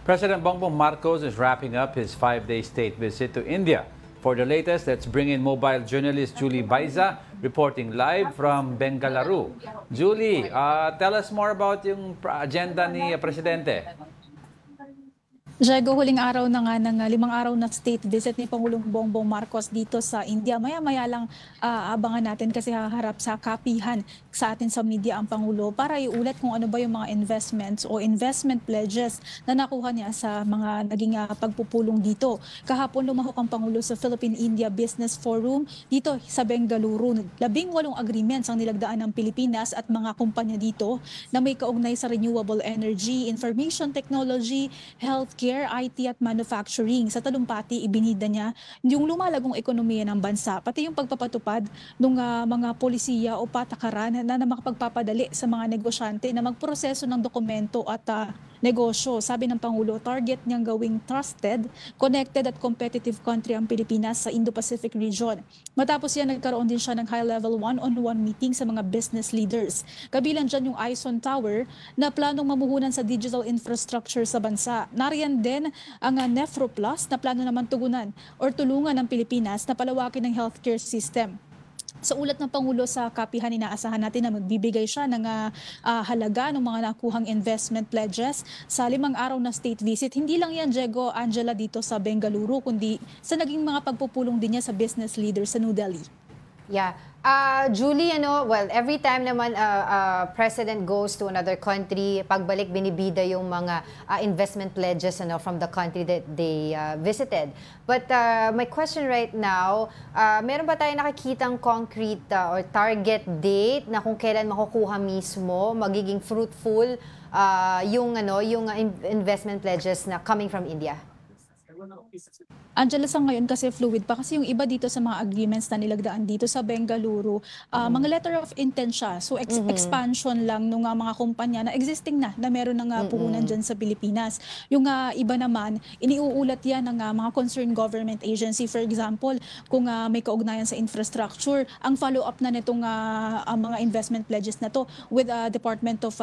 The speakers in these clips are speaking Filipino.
President Bongbong Marcos is wrapping up his 5-day state visit to India. For the latest, let's bring in mobile journalist Julie Baiza reporting live from Bengaluru. Julie, tell us more about yung agenda ni Presidente. Diego, huling araw na nga ng 5 araw na state visit ni Pangulong Bongbong Marcos dito sa India. Maya-maya lang abangan natin kasi haharap sa kapihan sa atin sa media ang Pangulo para iulat kung ano ba yung mga investments o investment pledges na nakuha niya sa mga naging pagpupulong dito. Kahapon lumahok ang Pangulo sa Philippine-India Business Forum dito sa Bengaluru. 18 agreements ang nilagdaan ng Pilipinas at mga kumpanya dito na may kaugnay sa renewable energy, information technology, healthcare, IT at manufacturing. Sa talumpati, ibinida niya yung lumalagong ekonomiya ng bansa, pati yung pagpapatupad ng mga polisiya o patakaran na makapagpapadali sa mga negosyante na magproseso ng dokumento at negosyo. Sabi ng Pangulo, target niyang gawing trusted, connected at competitive country ang Pilipinas sa Indo-Pacific region. Matapos yan, nagkaroon din siya ng high-level one-on-one meeting sa mga business leaders. Kabilang dyan yung Ison Tower na planong mamuhunan sa digital infrastructure sa bansa. Nariyan din ang Nefro Plus na plano naman tugunan or tulungan ng Pilipinas na palawakin ng healthcare system. Sa ulat ng Pangulo sa kapihan, inaasahan natin na magbibigay siya ng halaga ng mga nakuhang investment pledges sa 5 araw na state visit. Hindi lang yan, Diego, Angela, dito sa Bengaluru, kundi sa naging mga pagpupulong din niya sa business leaders sa New Delhi. Yeah. Julie, well, every time naman president goes to another country, pagbalik binibida yung mga investment pledges from the country that they visited. But my question right now, meron ba tayo nakikitang concrete or target date na kung kailan makukuha mismo, magiging fruitful yung investment pledges na coming from India? Angela, sa ngayon kasi fluid pa kasi yung iba dito sa mga agreements na nilagdaan dito sa Bengaluru, mga letter of intent siya. So expansion lang ng mga kumpanya na existing na meron ng puhunan dyan sa Pilipinas. Yung iba naman, iniuulat yan ng mga concerned government agency. For example, kung may kaugnayan sa infrastructure, ang follow-up na nitong mga investment pledges na to with Department of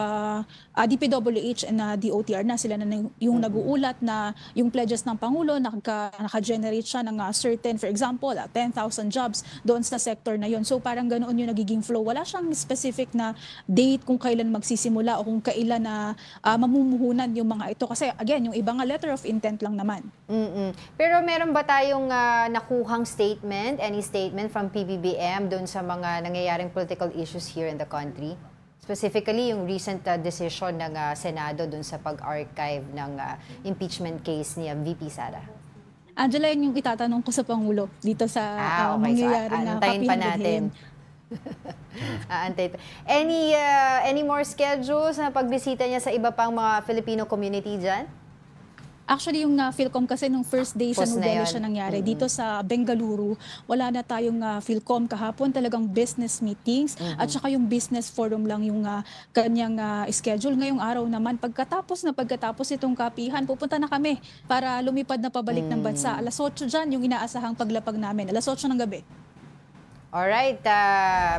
DPWH and DOTR na sila na yung nag-uulat na yung pledges ng Pangulo naka-generate siya ng certain, for example, 10,000 jobs doon sa sector na yon. So parang ganoon yung nagiging flow. Wala siyang specific na date kung kailan magsisimula o kung kailan na mamumuhunan yung mga ito. Kasi again, yung ibang letter of intent lang naman. Pero meron ba tayong nakuhang statement, any statement from PBBM doon sa mga nangyayaring political issues here in the country? Specifically, yung recent decision ng Senado dun sa pag-archive ng impeachment case ni VP Sara. Angela, yun yung itatanong ko sa Pangulo dito sa okay. mangyayari na antayin pa natin. Any more schedules na pagbisita niya sa iba pang mga Filipino community dyan? Actually, yung PhilCom kasi nung first day sa New Delhi siya nangyari. Dito sa Bengaluru, wala na tayong PhilCom kahapon. Talagang business meetings at saka yung business forum lang yung kanyang schedule. Ngayong araw naman, pagkatapos itong kapihan, pupunta na kami para lumipad na pabalik ng bansa. Alas 8 dyan yung inaasahang paglapag namin. Alas 8 ng gabi. Alright,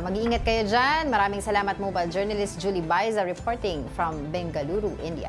mag-iingat kayo dyan. Maraming salamat, mobile journalist Julie Baiza reporting from Bengaluru, India.